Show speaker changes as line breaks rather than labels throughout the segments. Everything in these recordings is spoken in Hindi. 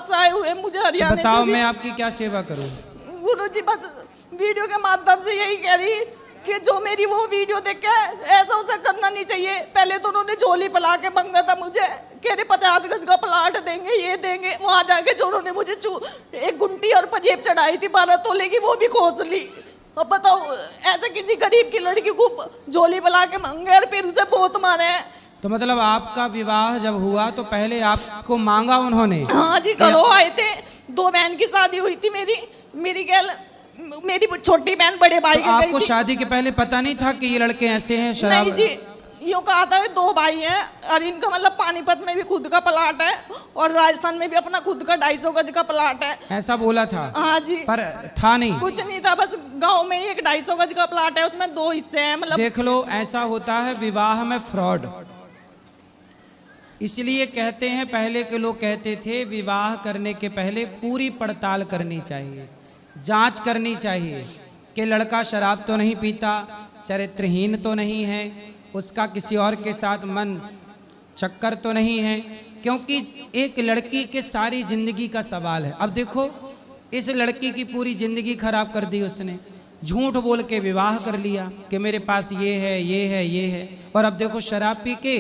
पास आए हुए मुझे हरियाणा
बताओ
से भी।
मैं आपकी क्या सेवा करूं?
गुरुजी बस वीडियो के माध्यम से यही कह रही कि जो मेरी वो वीडियो देख के ऐसा उसे करना नहीं चाहिए। पहले तो उन्होंने झोली पिला के मांगा था मुझे, कह रहे 50 गज का प्लाट देंगे, ये देंगे। वहां जाके जो उन्होंने मुझे एक गुंटी और पंजेब चढ़ाई थी 12 तोले की, वो भी खोस ली। अब बताओ ऐसे किसी गरीब की लड़की को झोली पिला के मांगे और फिर उसे बहुत मारे।
तो मतलब आपका विवाह जब हुआ तो पहले आपको मांगा उन्होंने?
हाँ जी, घरों आए थे। 2 बहन की शादी हुई थी मेरी गैल, मेरी छोटी बहन बड़े भाई
तो
के
आपको
गई थी।
शादी के पहले पता नहीं था कि ये लड़के ऐसे हैं शराब?
नहीं जी, यूँ कहा था 2 भाई हैं और इनका मतलब पानीपत में भी खुद का प्लाट है और राजस्थान में भी अपना खुद का 250 गज का प्लाट है।
ऐसा बोला था?
हाँ जी,
पर था नहीं?
कुछ नहीं था, बस गांव में ही एक 250 गज का प्लाट है, उसमें 2 हिस्से हैं। मतलब
देख लो, ऐसा होता है विवाह में फ्रॉड। इसलिए कहते हैं, पहले के लोग कहते थे विवाह करने के पहले पूरी पड़ताल करनी चाहिए, जांच करनी चाहिए कि लड़का शराब तो नहीं पीता, चरित्रहीन तो नहीं है, उसका किसी और के साथ मन चक्कर तो नहीं है, क्योंकि एक लड़की के सारी जिंदगी का सवाल है। अब देखो, इस लड़की की पूरी जिंदगी खराब कर दी उसने। झूठ बोल के विवाह कर लिया कि मेरे पास ये है, ये है, ये है, और अब देखो शराब पी के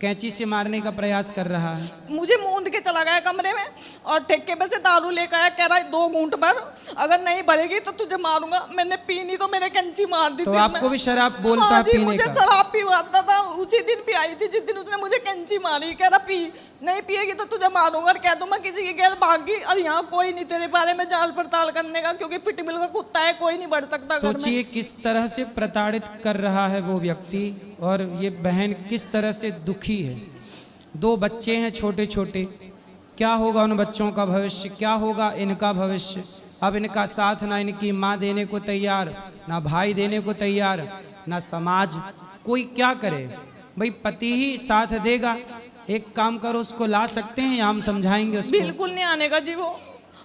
कैंची से मारने का प्रयास कर रहा है।
मुझे मूंद के चला गया कमरे में और ठेके पे से दारू लेकर आया, कह रहा है 2 घूंट भर, अगर नहीं भरेगी तो तुझे मारूंगा। मैंने पी नहीं तो मेरे कैंची मार दी।
तो आपको भी शराब बोलता
हाँ जी,
पीने
मुझे
का?
शराब पीवाता था। उसी दिन भी आई थी जिस दिन उसने मुझे कैंची मारी, कह रहा पी, नहीं पिएगी तो तुझे मारूंगा और कह दूंगा किसी की गैल भागी। और यहाँ कोई नहीं तेरे बारे में जांच पड़ताल करने का, क्योंकि पिटबिल का कुत्ता है, कोई नहीं बढ़ सकता घर में।
सोचिए किस तरह से प्रताड़ित कर रहा है वो व्यक्ति, और ये बहन किस तरह से दुखी है। 2 बच्चे हैं छोटे छोटे, क्या होगा उन बच्चों का भविष्य, क्या होगा इनका भविष्य। अब इनका साथ ना इनकी माँ देने को तैयार, ना भाई देने को तैयार, ना समाज, कोई क्या करे भाई? पति ही साथ देगा। एक काम करो, उसको ला सकते हैं या हम समझाएंगे उसको?
बिल्कुल नहीं आने का जी, वो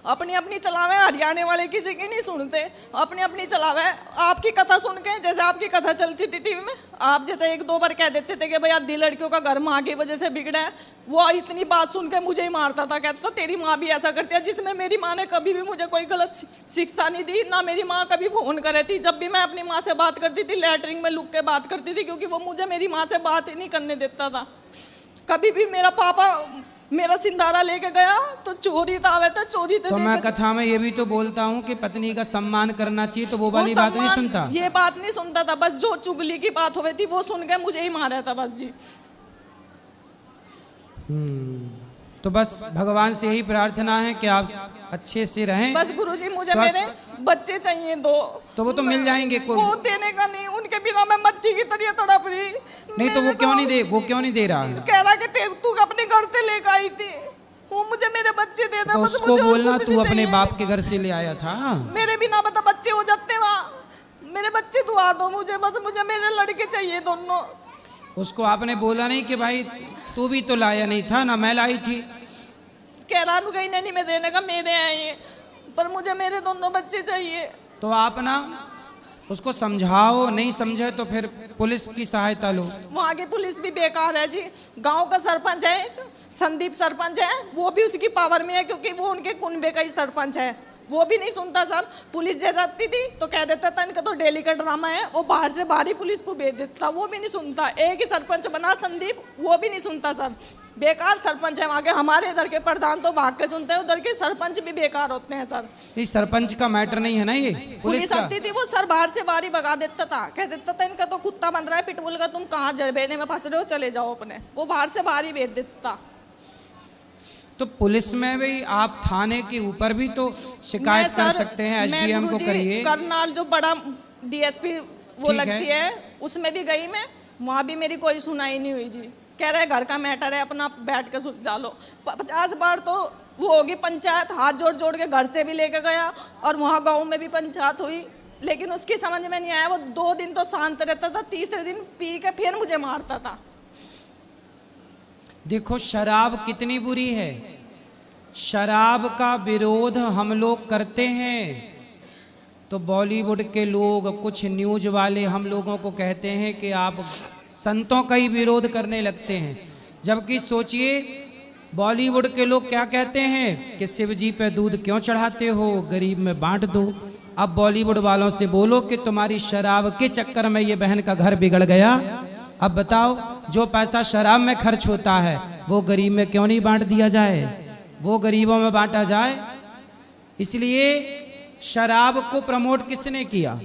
अपनी अपनी चलावे। हरियाणा वाले किसी की नहीं सुनते, अपनी अपनी चलावे। आपकी कथा सुन के, जैसे आपकी कथा चलती थी टीवी में, आप जैसे 1-2 बार कह देते थे कि भाई आधी लड़कियों का घर माँ की वजह से बिगड़ा है, वो इतनी बात सुन के मुझे ही मारता था, कहता था तेरी माँ भी ऐसा करती है। जिसमें मेरी माँ ने कभी भी मुझे कोई गलत शिक्षा नहीं दी, ना मेरी माँ कभी फोन करे थी। जब भी मैं अपनी माँ से बात करती थी, लैटरिन में लुक के बात करती थी, क्योंकि वो मुझे मेरी माँ से बात ही नहीं करने देता था। कभी भी मेरा पापा मेरा सिंधारा लेके गया तो चोरी था, चोरी
तो मैं कथा में ये भी तो बोलता हूँ कि पत्नी का सम्मान करना चाहिए, तो वो वाली बात नहीं सुनता।
ये बात नहीं सुनता था, बस जो चुगली की बात हुई थी वो सुन के मुझे ही मारा था बस जी।
तो बस भगवान से यही प्रार्थना है कि आप अच्छे से रहें।
बस गुरुजी मुझे मेरे बच्चे चाहिए 2।
तो वो तो मिल जाएंगे।
वो देने का नहीं, उनके बिना मैं मच्छी की तरह तड़प रही।
नहीं तो वो क्यों नहीं दे, वो क्यों नहीं दे रहा है?
कह रहा कि तू अपने घर से लेकर आई थी, वो मुझे मेरे बच्चे दे दे।
तो
बस
उसको
मुझे
बोलना
कुछ
तू
नहीं
अपने
चाहिए।
बाप के घर से ले आया था।
मेरे बिना बता बच्चे हो जाते वहाँ, मेरे बच्चे दुआ दो मुझे, बस मुझे मेरे लड़के चाहिए दोनों।
उसको आपने बोला नहीं कि भाई तू भी तो लाया नहीं था ना, मैं लाई थी?
कह रहा कहीं नहीं मैं देने का, मेरे हैं ये, पर मुझे मेरे दोनों बच्चे चाहिए।
तो आप ना उसको समझाओ, नहीं समझे तो फिर पुलिस की सहायता लो।
वहाँ की पुलिस भी बेकार है जी। गांव का सरपंच है, संदीप सरपंच है, वो भी उसकी पावर में है, क्योंकि वो उनके कुनबे का ही सरपंच है। वो भी नहीं सुनता सर। पुलिस जैसे आती थी तो कह देता था इनका तो डेली का ड्रामा है, वो बाहर से बाहर ही पुलिस को भेज देता, वो भी नहीं सुनता। एक ही सरपंच बना संदीप, वो भी नहीं सुनता सर। बेकार सरपंच है वहाँ के। हमारे इधर के प्रधान तो भाग के सुनते हैं, उधर के सरपंच भी बेकार होते हैं सर।
इस सरपंच का मैटर नहीं है ना ये,
पुलिस आती थी, वो सर बाहर से बाहर ही भगा देता था, कह देता था इनका तो कुत्ता बंध रहा है पिटबुल का, तुम कहाँ जरबेने में फंस रहे हो, चले जाओ अपने। वो बाहर से बाहर ही भेज देता था।
तो पुलिस में भी आप थाने के ऊपर भी तो शिकायत कर सकते हैं, एसडीएम को करिए।
करनाल जो बड़ा डीएसपी वो लगती है, उसमें भी गई मैं, वहाँ भी मेरी कोई सुनाई नहीं हुई जी। कह रहे घर का मैटर है, अपना बैठ के सुलझा लो। 50 बार तो वो होगी पंचायत, हाथ जोड़ जोड़ के घर से भी लेके गया, और वहाँ गाँव में भी पंचायत हुई, लेकिन उसकी समझ में नहीं आया। वो 2 दिन तो शांत रहता था, तीसरे दिन पी के फिर मुझे मारता था।
देखो शराब कितनी बुरी है। शराब का विरोध हम लोग करते हैं तो बॉलीवुड के लोग, कुछ न्यूज वाले हम लोगों को कहते हैं कि आप संतों का ही विरोध करने लगते हैं। जबकि सोचिए बॉलीवुड के लोग क्या कहते हैं कि शिव जी पे दूध क्यों चढ़ाते हो, गरीब में बांट दो। अब बॉलीवुड वालों से बोलो कि तुम्हारी शराब के चक्कर में ये बहन का घर बिगड़ गया। अब बताओ, जो पैसा शराब में खर्च होता है वो गरीब में क्यों नहीं बांट दिया जाए, वो गरीबों में बांटा जाए। इसलिए शराब को प्रमोट किसने किया?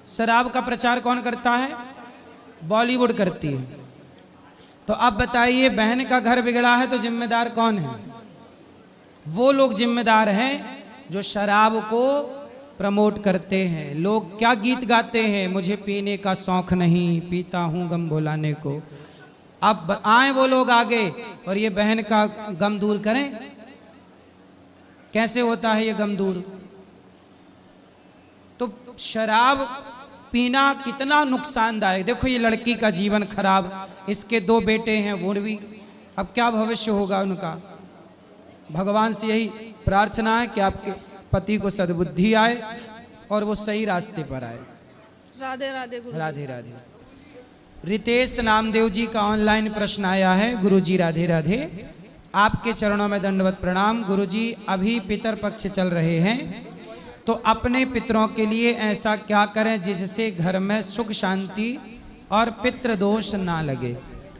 शराब का प्रचार कौन करता है? बॉलीवुड करती है। तो अब बताइए, बहन का घर बिगड़ा है तो जिम्मेदार कौन है? वो लोग जिम्मेदार हैं जो शराब को प्रमोट करते हैं। लोग क्या गीत गाते हैं, मुझे पीने का शौक नहीं, पीता हूं गम भुलाने को। अब आए वो लोग आगे और ये बहन का गम दूर करें। कैसे होता है ये गम दूर? तो शराब पीना कितना नुकसानदायक। देखो ये लड़की का जीवन खराब, इसके 2 बेटे हैं, वो भी अब क्या भविष्य होगा उनका। भगवान से यही प्रार्थना है कि आपके पति को सद्बुद्धि आए और वो सही रास्ते पर आए।
राधे राधे गुरु।
राधे राधे। रितेश नामदेव जी का ऑनलाइन प्रश्न आया है। गुरुजी राधे राधे, आपके चरणों में दंडवत प्रणाम। गुरुजी, अभी पितर पक्ष चल रहे हैं, तो अपने पितरों के लिए ऐसा क्या करें जिससे घर में सुख शांति और पितृदोष ना लगे?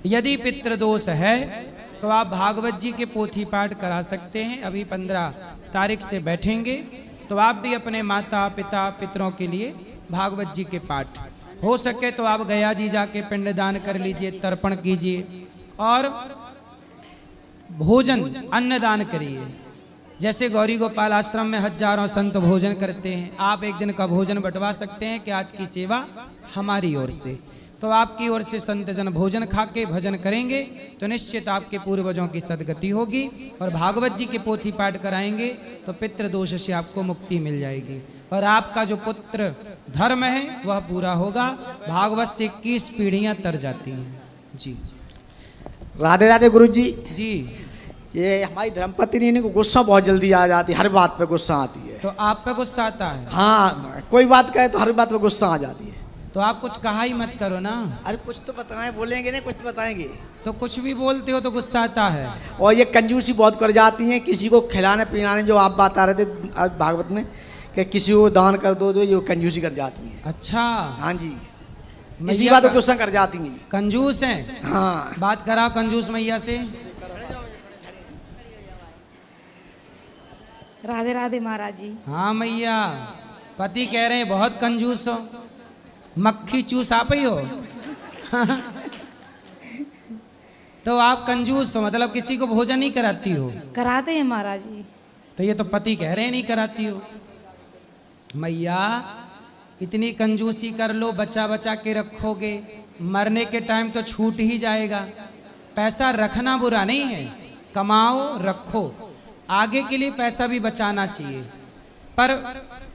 यदि पितृदोष है तो आप भागवत जी के पोथी पाठ करा सकते हैं। अभी 15 तारीख से बैठेंगे, तो आप भी अपने माता पिता पितरों के लिए भागवत जी के पाठ, हो सके तो आप गया जी जाके पिंडदान कर लीजिए, तर्पण कीजिए और भोजन अन्नदान करिए। जैसे गौरी गोपाल आश्रम में हजारों संत भोजन करते हैं, आप एक दिन का भोजन बंटवा सकते हैं कि आज की सेवा हमारी ओर से। तो आपकी ओर से संत जन भोजन खा के भजन करेंगे तो निश्चित आपके पूर्वजों की सदगति होगी, और भागवत जी के पोथी पाठ कराएंगे तो पितृदोष से आपको मुक्ति मिल जाएगी, और आपका जो पुत्र धर्म है वह पूरा होगा। भागवत से 21 पीढ़ियां तर जाती हैं। जी
राधे राधे गुरु जी।
जी,
ये हमारी धर्मपत्नी को गुस्सा बहुत जल्दी आ जाती है, हर बात पे गुस्सा आती है।
तो आप पे गुस्सा आता है?
हाँ, कोई बात कहे तो हर बात पे गुस्सा आ जाती है।
तो आप कुछ कहा ही मत करो ना।
अरे कुछ तो बताएं, बोलेंगे नहीं, कुछ तो बताएंगे।
तो कुछ भी बोलते हो तो गुस्सा आता है।
और ये कंजूसी बहुत कर जाती हैं, किसी को खिलाने पिलाने, जो आप बता रहे थे आज भागवत में कि किसी को दान कर दो, तो ये कंजूसी कर जाती हैं।
अच्छा,
हाँ जी, इसी
मैया
बात को
का-
गुस्सा कर जाती हैं।
कंजूस हैं।
हाँ,
बात कराओ कंजूस मैया से।
राधे राधे महाराज जी।
हाँ मैया, पति कह रहे हैं बहुत कंजूस हो, मक्खी चूस आप ही हो। तो आप कंजूस हो, मतलब किसी को भोजन नहीं कराती हो।
कराते हैं महाराज जी।
तो ये तो पति कह रहे हैं नहीं कराती हो। मैया, इतनी कंजूसी कर लो, बचा बचा के रखोगे, मरने के टाइम तो छूट ही जाएगा। पैसा रखना बुरा नहीं है, कमाओ रखो, आगे के लिए पैसा भी बचाना चाहिए। पर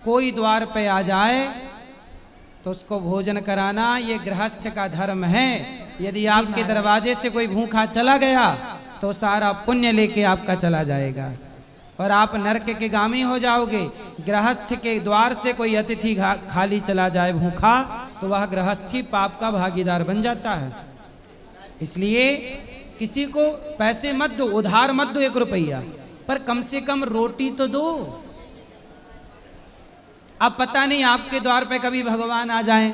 कोई द्वार पे आ जाए तो उसको भोजन कराना ये गृहस्थ का धर्म है। यदि आपके दरवाजे से कोई भूखा चला गया तो सारा पुण्य लेके आपका चला जाएगा और आप नरक के गामी हो जाओगे। गृहस्थ के द्वार से कोई अतिथि खाली चला जाए भूखा तो वह गृहस्थी पाप का भागीदार बन जाता है। इसलिए किसी को पैसे मत दो, उधार मत दो 1 रुपया, पर कम से कम रोटी तो दो। अब पता नहीं आपके द्वार पे कभी भगवान आ जाएं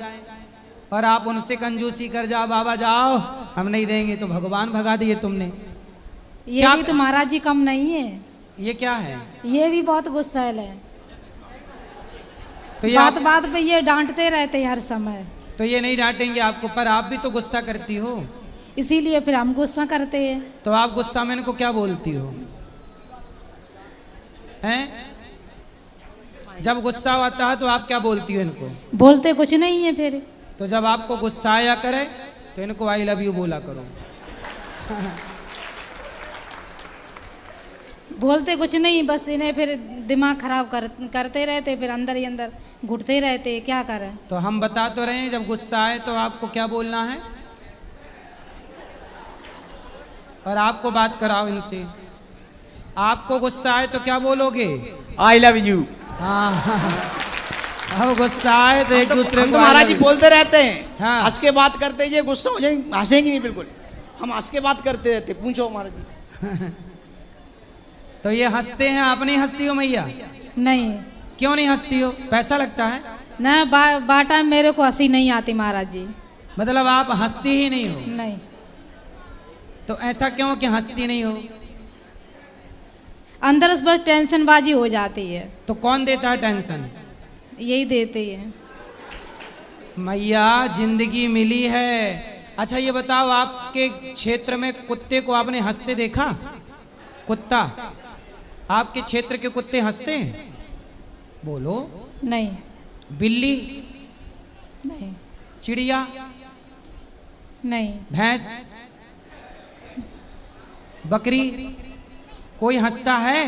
और आप उनसे कंजूसी कर जाओ, बाबा जाओ हम नहीं देंगे, तो भगवान भगा दिए तुमने।
ये
क्या
भी तो महाराज जी कम नहीं है,
ये क्या है?
ये भी बहुत गुस्सैल है।
तो ये
बात
आप,
बात पे ये डांटते रहते हैं हर समय,
तो ये नहीं डांटेंगे आपको, पर आप भी तो गुस्सा करती हो।
इसीलिए फिर हम गुस्सा करते हैं।
तो आप गुस्सा में इनको क्या बोलती हो? हैं? जब गुस्सा आता है तो आप क्या बोलती हो इनको?
बोलते कुछ नहीं है फिर।
तो जब आपको गुस्सा आया करे तो इनको आई लव यू बोला करो।
बोलते कुछ नहीं, बस इन्हें फिर दिमाग खराब करते रहते, फिर अंदर ही अंदर घुटते रहते, क्या करें।
तो हम बता तो रहे हैं, जब गुस्सा आए तो आपको क्या बोलना है, और आपको बात कराओ इनसे। आपको गुस्सा आए तो क्या बोलोगे?
I love you.
हाँ, अब गुस्सा आए तो एक दूसरे को
महाराज जी बोलते रहते हैं,
हाँ।
हंस के बात करते हैं, ये गुस्सा हो जाएंगे, हंसेंगे नहीं बिल्कुल, हम हंस के बात करते रहते। पूछो महाराज जी।
तो ये हंसते हैं, आप नहीं हंसती हो मैया?
नहीं
क्यों नहीं हंसती हो? पैसा लगता है?
ना बाटा मेरे को हंसी नहीं आती महाराज जी।
मतलब आप हंसती ही नहीं हो?
नहीं।
तो ऐसा क्यों कि हंसती नहीं हो?
अंदर से बस टेंशन बाजी हो जाती है।
तो कौन देता है टेंशन?
यही देते हैं।
मैया जिंदगी मिली है। अच्छा ये बताओ, आपके क्षेत्र में कुत्ते को आपने हंसते देखा? कुत्ता, आपके क्षेत्र के कुत्ते हंसते हैं? बोलो।
नहीं।
बिल्ली?
नहीं।
चिड़िया?
नहीं।
भैंस? बकरी? कोई हंसता है?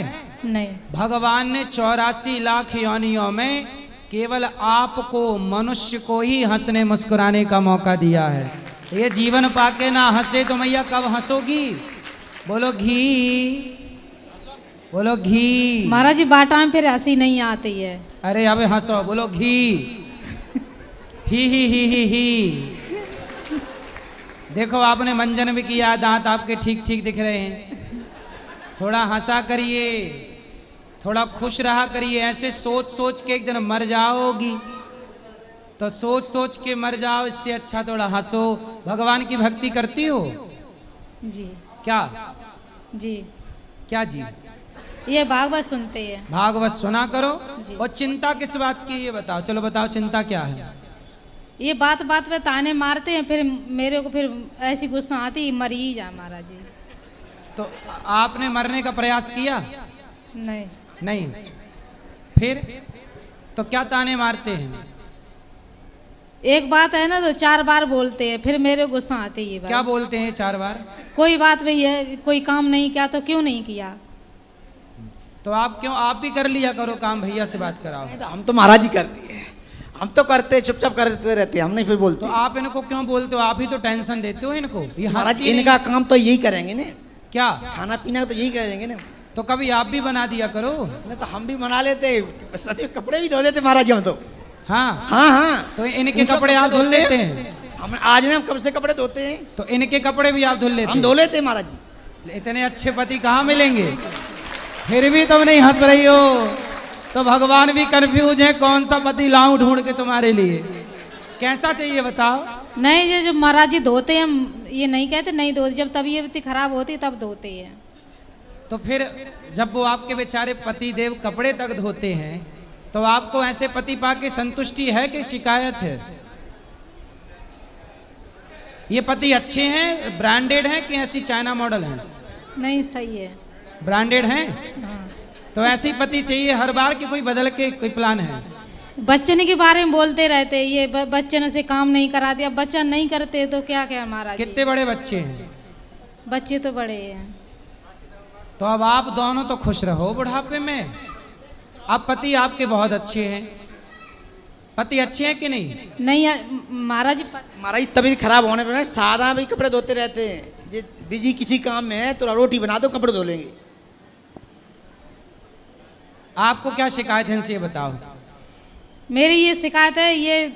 नहीं।
भगवान ने 84 लाख योनियों में केवल आपको, मनुष्य को ही हंसने मुस्कुराने का मौका दिया है। ये जीवन पाके ना हंसे तो मैया कब हंसोगी? बोलो घी, बोलो घी।
महाराज जी बाटा में फिर हंसी नहीं आती है।
अरे अब हंसो, बोलो घी। ही। देखो आपने मंजन भी किया, दांत आपके ठीक ठीक दिख रहे हैं। थोड़ा हंसा करिए, थोड़ा खुश रहा करिए। ऐसे सोच सोच के एक दिन मर जाओगी, तो सोच सोच के मर जाओ, इससे अच्छा थोड़ा हंसो। भगवान की भक्ति करती हो?
जी।
क्या?
जी।
क्या जी?
ये भागवत सुनते हैं।
भागवत सुना करो। और चिंता किस बात की ये बताओ? चलो बताओ, चिंता क्या है?
ये बात बात पे ताने मारते हैं, फिर मेरे को फिर ऐसी गुस्सा आती, मर ही जा महाराज जी।
तो आपने मरने का प्रयास किया?
नहीं।
नहीं। फिर तो क्या ताने मारते हैं?
एक बात है ना तो 4 बार बोलते हैं, फिर मेरे गुस्सा आती है।
क्या बोलते हैं 4 बार?
कोई बात भाई है, कोई काम नहीं किया तो क्यों नहीं किया?
तो आप क्यों, आप भी कर लिया करो काम, भैया से बात कराओ।
नहीं तो हम तो महाराज जी करती है, हम तो करते चुपचाप करते रहते हैं, हम नहीं फिर बोलते।
तो आप इनको क्यों बोलते हो? आप ही तो टेंशन देते हो इनको। ये
महाराज
हंसती
इनका काम तो यही करेंगे ना,
क्या?
खाना पीना तो यही करेंगे ना।
तो कभी आप भी बना दिया करो।
नहीं तो हम भी बना लेते, सच में कपड़े भी धो देते महाराज जी हम तो।
हाँ
हाँ।
तो इनके कपड़े आप धुल लेते हैं?
हम आज ने हम कब से कपड़े धोते हैं।
तो इनके कपड़े भी आप धुल लेते
हम
हैं?
धो लेते हैं महाराज जी।
इतने अच्छे पति कहाँ मिलेंगे? फिर भी तुम नहीं हंस रही हो, तो भगवान भी कंफ्यूज है कौन सा पति लाऊं ढूंढ के तुम्हारे लिए। कैसा चाहिए बताओ?
नहीं, ये जो महाराज जी धोते हैं, ये नहीं कहते नहीं धोते, जब तबीयत खराब होती तब धोते हैं।
तो फिर जब वो आपके बेचारे पति देव कपड़े तक धोते हैं, तो आपको ऐसे पति पाके संतुष्टि है कि शिकायत है? ये पति अच्छे हैं, ब्रांडेड हैं कि ऐसी चाइना मॉडल हैं?
नहीं, सही है।
ब्रांडेड हैं?
हाँ।
तो ऐसी पति चाहिए हर बार कि कोई बदल के कोई प्लान है?
बच्चन के बारे में बोलते रहते, ये बच्चन से काम नहीं करा दिया, बच्चा नहीं करते तो क्या क्या महाराज जी।
कितने बड़े बच्चे हैं?
बच्चे तो बड़े हैं।
तो अब आप दोनों तो खुश रहो बुढ़ापे में। अब पति आपके बहुत अच्छे हैं। पति अच्छे हैं कि नहीं?
नहीं महाराज जी,
महाराज जी तबीयत खराब होने पर सादा भी कपड़े धोते रहते हैं। ये बिजी किसी काम में है तो रोटी बना दो, कपड़े धो लेंगे।
आपको क्या शिकायत है इनसे ये बताओ?
मेरी ये शिकायत है, ये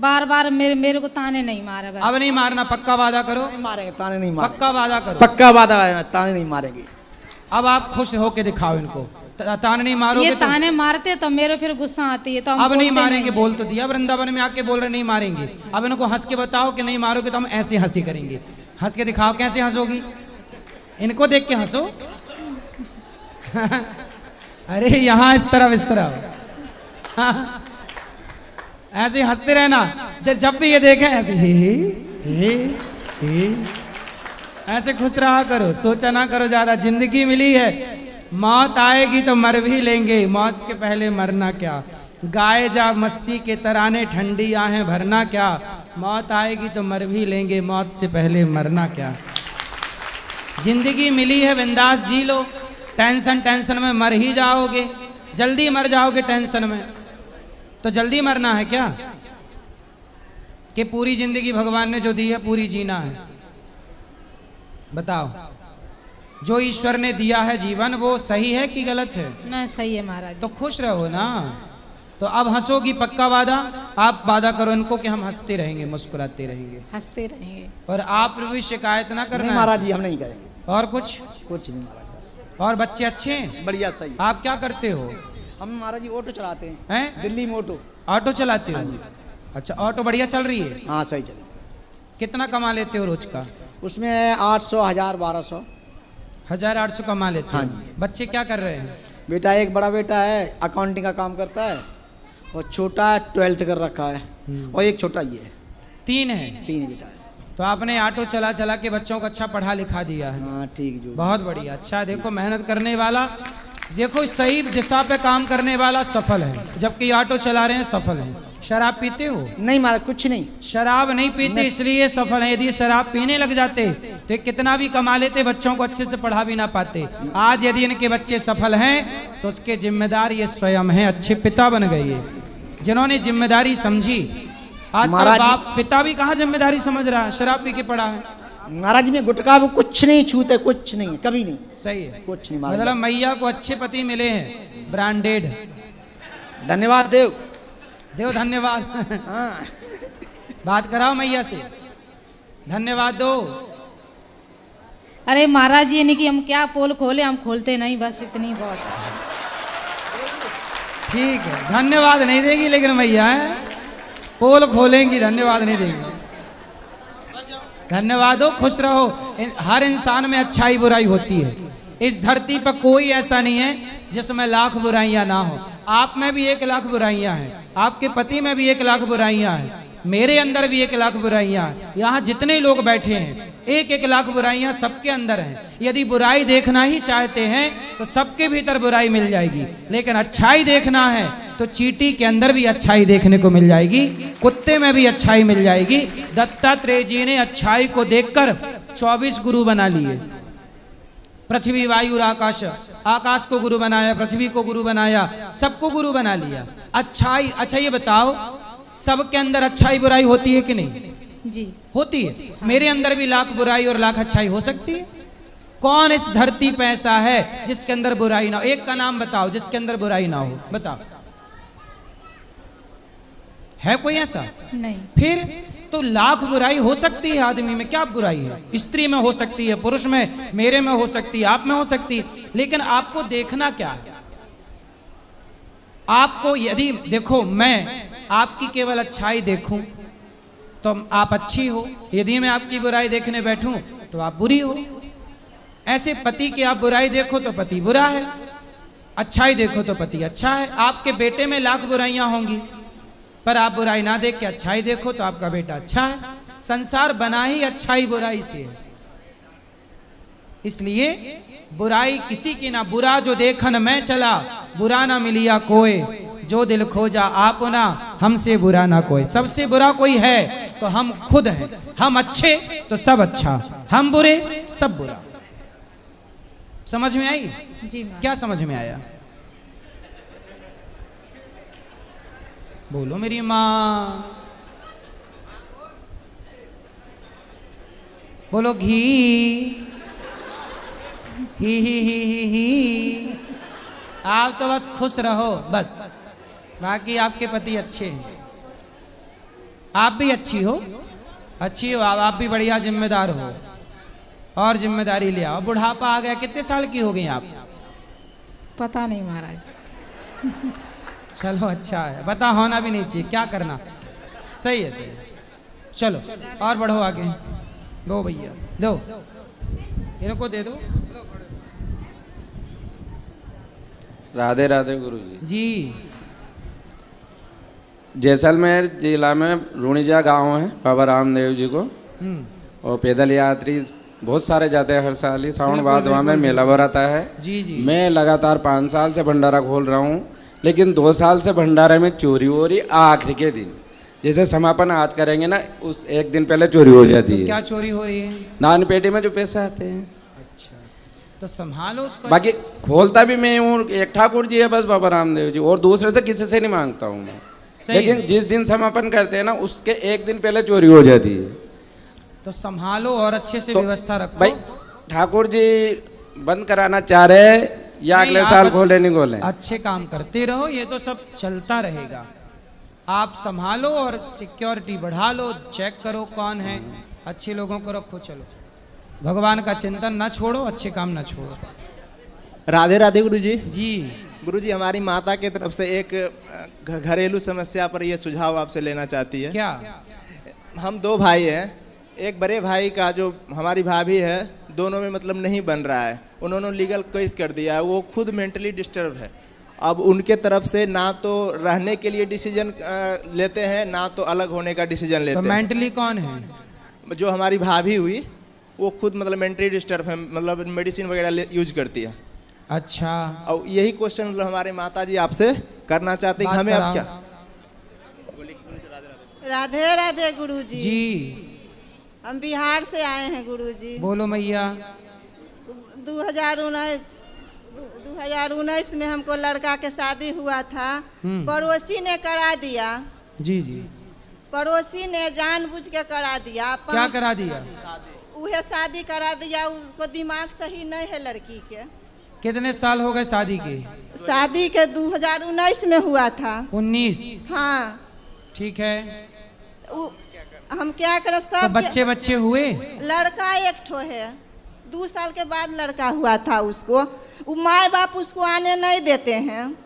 बार बार मेरे को ताने नहीं मारा। बस
अब नहीं मारना, पक्का वादा करो।
नहीं मारेंगे, ताने नहीं मारेंगे।
पक्का वादा करो।
पक्का वादा है, ताने नहीं मारेंगे।
अब आप खुश होके दिखाओ इनको। ताने नहीं मारोगे
ये
तो
ताने मारते तो मेरे फिर गुस्सा आती है, तो हम
अब नहीं
बोलते
मारेंगे। बोल तो दिया, वृंदावन में आके बोल रहे नहीं मारेंगे। अब इनको हंस के बताओ कि नहीं मारोगे तो हम ऐसे हंसी करेंगे। हंस के दिखाओ, कैसे हंसोगी? इनको देख के हंसो। अरे यहाँ इस तरफ ऐसे हंसते रहना। जब भी ये देखें ऐसे हे ऐसे खुश रहा करो, सोचा ना करो ज्यादा। जिंदगी मिली है, मौत आएगी तो मर भी लेंगे, मौत के पहले मरना क्या। गाए जा मस्ती के तराने, ठंडी आहें भरना क्या। मौत आएगी तो मर भी लेंगे, मौत से पहले मरना क्या। जिंदगी मिली है, बिंदास जी लो। टेंशन में मर ही जाओगे, जल्दी मर जाओगे टेंशन में। तो जल्दी मरना है क्या कि पूरी जिंदगी भगवान ने जो दी है पूरी जीना है? बताओ, जो ईश्वर ने दिया है जीवन वो सही है कि गलत है?
ना, सही है महाराज।
तो खुश रहो ना। तो अब हंसोगी, पक्का वादा? आप वादा करो इनको कि हम हंसते रहेंगे, मुस्कुराते रहेंगे,
हंसते रहेंगे।
और आप भी शिकायत ना करना।
नहीं महाराज जी, हम नहीं करेंगे।
और कुछ
नहीं महाराज।
और बच्चे अच्छे हैं?
बढ़िया सही।
आप क्या करते हो?
हम महाराज जी ऑटो चलाते हैं,
हैं?
दिल्ली में ऑटो।
ऑटो चलाते हो? अच्छा, ऑटो बढ़िया चल रही है?
हाँ सही चले।
कितना कमा लेते हो रोज का?
उसमें 800, 1000, 1200।
1800 कमा लेते
हाँ
हो?
जी।
बच्चे क्या कर रहे हैं?
बेटा एक बड़ा बेटा है अकाउंटिंग का काम करता है, और छोटा 12th कर रखा है, और एक छोटा ये है।
3 है?
3 बेटा है।
तो आपने ऑटो चला चला के बच्चों को अच्छा पढ़ा लिखा दिया है।
हाँ ठीक जो।
बहुत बढ़िया। अच्छा, देखो मेहनत करने वाला, देखो सही दिशा पे काम करने वाला सफल है, जबकि ऑटो चला रहे हैं सफल हैं। शराब पीते हो?
नहीं महाराज कुछ नहीं।
शराब नहीं पीते इसलिए सफल है। यदि शराब पीने लग जाते तो कितना भी कमा लेते, बच्चों को अच्छे से पढ़ा भी ना पाते। आज यदि इनके बच्चे सफल हैं तो उसके जिम्मेदार ये स्वयं हैं, अच्छे पिता बन गए ये, जिन्होंने जिम्मेदारी समझी। आज का
महाराज
बाप पिता भी कहाँ जिम्मेदारी समझ रहा है, शराब पी के पड़ा है।
महाराज में गुटखा वो कुछ नहीं छूते, कुछ नहीं, कभी नहीं।
सही है,
कुछ नहीं महाराज।
मतलब मैया को अच्छे पति मिले हैं, ब्रांडेड।
धन्यवाद देव।
देव धन्यवाद।
हाँ
बात कराओ मैया से, धन्यवाद दो।
अरे महाराज जी, नहीं कि हम क्या पोल खोले, हम खोलते नहीं, बस इतनी बहुत है।
ठीक है, धन्यवाद नहीं देगी लेकिन मैया है, पोल खोलेंगी, धन्यवाद नहीं देंगी। धन्यवाद हो, खुश रहो। हर इंसान में अच्छाई बुराई होती है। इस धरती पर कोई ऐसा नहीं है जिसमें लाख बुराइयां ना हो। आप में भी 1 लाख बुराइयां हैं, आपके पति में भी 1 लाख बुराइयां हैं, मेरे अंदर भी 1 लाख बुराइयां हैं। यहाँ जितने लोग बैठे हैं 1-1 लाख बुराइयां सबके अंदर हैं। यदि बुराई देखना ही चाहते हैं तो सबके भीतर बुराई मिल जाएगी, लेकिन अच्छाई देखना है तो चींटी के अंदर भी अच्छाई देखने को मिल जाएगी, कुत्ते में भी अच्छाई मिल जाएगी। दत्तात्रेय जी ने अच्छाई को देखकर 24 गुरु बना लिए। पृथ्वी, वायु और आकाश, आकाश को गुरु बनाया, पृथ्वी को गुरु बनाया, सबको गुरु बना लिया। अच्छाई, अच्छा ये बताओ, सबके अंदर अच्छाई बुराई होती है कि नहीं?
जी
होती है। मेरे अंदर भी लाख बुराई और लाख अच्छाई हो सकती है। कौन इस धरती पे ऐसा है जिसके अंदर बुराई ना हो? एक का नाम बताओ जिसके अंदर बुराई ना हो, बताओ। है कोई ऐसा?
नहीं।
फिर तो लाख बुराई हो सकती है आदमी में, क्या बुराई है? स्त्री में हो सकती है, पुरुष में, मेरे में हो सकती है, आप में हो सकती है, लेकिन आपको देखना क्या है? आपको यदि देखो, मैं आपकी केवल अच्छाई देखूं तो आप अच्छी हो, यदि मैं आपकी बुराई देखने बैठूं तो आप बुरी हो। ऐसे पति की आप बुराई देखो तो पति बुरा है, अच्छाई देखो तो पति अच्छा है। आपके बेटे में लाख बुराइयां होंगी, पर आप बुराई ना देख के अच्छाई देखो तो आपका बेटा अच्छा है। संसार बना ही अच्छाई बुराई से है। इसलिए बुराई किसी की ना, बुरा जो देखन मैं चला, बुरा ना मिलिया कोई, जो दिल खोजा आप ना, हमसे बुरा ना कोई। सबसे बुरा कोई है तो हम खुद हैं। हम अच्छे तो सब अच्छा, हम बुरे सब बुरा। समझ में आई?
जी महाराज।
क्या समझ में आया? बोलो मेरी माँ, बोलो घी ही। आप तो बस खुश रहो बस, बाकी आपके पति अच्छे हैं, आप भी अच्छी हो, अच्छी हो आप भी बढ़िया जिम्मेदार हो, और जिम्मेदारी ले आओ। बुढ़ापा आ गया, कितने साल की हो गई आप?
पता नहीं महाराज।
चलो अच्छा है, पता होना भी नहीं चाहिए, क्या करना। सही है, सही है। चलो और बढ़ो आगे। दो भैया, दो इनको दे दो।
राधे राधे गुरुजी।
जी,
जैसलमेर जिला में रूणीजा गांव है बाबा रामदेव जी को, और पैदल यात्री बहुत सारे जाते हैं हर साल ही। सावन भादवा में मेला भराता है।
जी जी।
मैं लगातार 5 साल से भंडारा खोल रहा हूँ, लेकिन 2 साल से भंडारे में चोरी हो रही। आखिरी के दिन जैसे समापन आज करेंगे ना, उस एक दिन पहले चोरी हो जाती है।
क्या चोरी हो रही है?
नान पेटी में जो पैसे आते हैं।
अच्छा, तो संभालो उसको।
बाकी खोलता भी मैं हूँ, एक ठाकुर जी है बस बाबा रामदेव जी, और दूसरे से किसी से नहीं मांगता हूँ मैं। लेकिन जिस दिन समापन करते हैं ना, उसके एक दिन पहले चोरी हो जाती है।
तो संभालो और अच्छे से
तो
व्यवस्था रखो।
भाई ठाकुर जी बंद कराना चाह रहे हैं या
नहीं,
अगले
आप
साल खोले नहीं खोले?
अच्छे काम करते रहो, ये तो सब चलता रहेगा। आप संभालो और सिक्योरिटी बढ़ा लो, चेक करो कौन है, अच्छे लोगों को रखो। चलो, भगवान का चिंतन ना छोड़ो, अच्छे काम ना छोड़ो।
राधे राधे गुरुजी।
जी
गुरुजी, हमारी माता की तरफ से एक घरेलू समस्या पर ये सुझाव आपसे लेना चाहती है।
क्या?
हम 2 भाई हैं। एक बड़े भाई का जो हमारी भाभी है, दोनों में मतलब नहीं बन रहा है। उन्होंने लीगल केस कर दिया है, वो खुद मेंटली डिस्टर्ब है। अब उनके तरफ से ना तो रहने के लिए डिसीजन लेते हैं, ना तो अलग होने का डिसीजन
तो
लेते हैं।
मेंटली कौन है?
जो हमारी भाभी हुई वो खुद मतलब मेंटली डिस्टर्ब है, मतलब मेडिसिन वगैरह यूज करती है।
अच्छा,
और यही क्वेश्चन मतलब हमारे माता जी आपसे करना चाहते हैं कि
बात
हमें अब
कराओ।
क्या।
राधे राधे गुरुजी।
जी
हम बिहार से आए हैं गुरुजी।
बोलो मैया।
2019 में हमको लड़का के शादी हुआ था। पड़ोसी ने करा दिया।
जी जी,
पड़ोसी ने जानबूझ के करा दिया।
क्या करा दिया?
उहे शादी करा दिया। उसको दिमाग सही नहीं है लड़की के।
कितने साल हो गए शादी के?
शादी के 2019 में हुआ था।
19?
हाँ।
ठीक है,
हम क्या करें,
तो
सब
बच्चे बच्चे हुए?
लड़का एक ठो है। 2 साल के बाद लड़का हुआ था उसको। वो माँ बाप उसको आने नहीं देते हैं।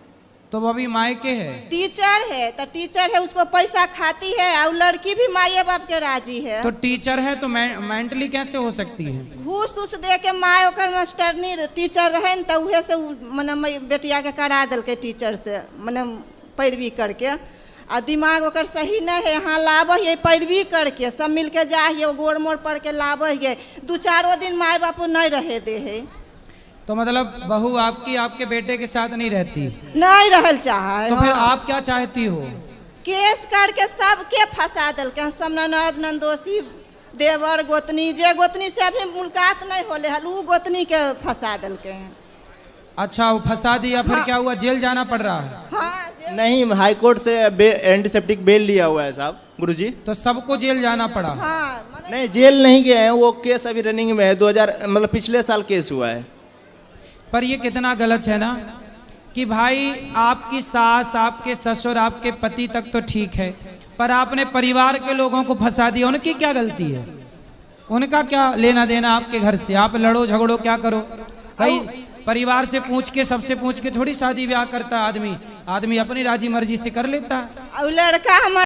तो वो अभी मायके है?
टीचर है तो टीचर है, उसको पैसा खाती है। और लड़की भी माँ बाप के राजी है।
तो टीचर है तो मेंटली कैसे हो सकती है?
घूस उस दे के माँ ओकर मास्टरनी टीचर रहे न, तो उहे से मने बेटिया के करा दिलके टीचर से, मने पैरवी करके। आ दिमाग ओकर सही नहीं है। यहाँ लाबे है पैरवी करके, सब मिल के जाइए, गोड़ मोड़ पड़ के लाबे है। 2-4 दिन माँ बाप नहीं रहे दे है।
तो मतलब बहू आपकी आपके बेटे के साथ नहीं रहती?
नहीं रहल चाहे।
तो फिर आप क्या चाहती हो?
केस करके सबके फंसा दिलके। सब ननद नंदोसी देवर गोतनी, जे गोतनी से अभी मुलाकात नहीं होले हल, उ गोतनी के फंसा दिलके हैं।
अच्छा, वो फंसा दिया, फिर क्या हुआ? जेल जाना पड़ रहा है?
हाँ,
नहीं, हाई कोर्ट से एंटीसेप्टिक बेल लिया हुआ है साहब गुरुजी।
तो सबको जेल जाना पड़ा?
हाँ।
नहीं, जेल नहीं गए हैं, वो केस अभी रनिंग में है। 2000 मतलब पिछले साल केस हुआ है।
पर ये कितना गलत है ना कि भाई आपकी सास, आपके ससुर, आपके पति तक तो ठीक है, पर आपने परिवार के लोगों को फंसा दिया। उनकी क्या गलती है? उनका क्या लेना देना आपके घर से? आप लड़ो झगड़ो क्या करो भाई? परिवार से पूछ के, सबसे पूछ के थोड़ी शादी ब्याह करता आदमी। आदमी अपनी राजी मर्जी से कर लेता है।
और लड़का हमारा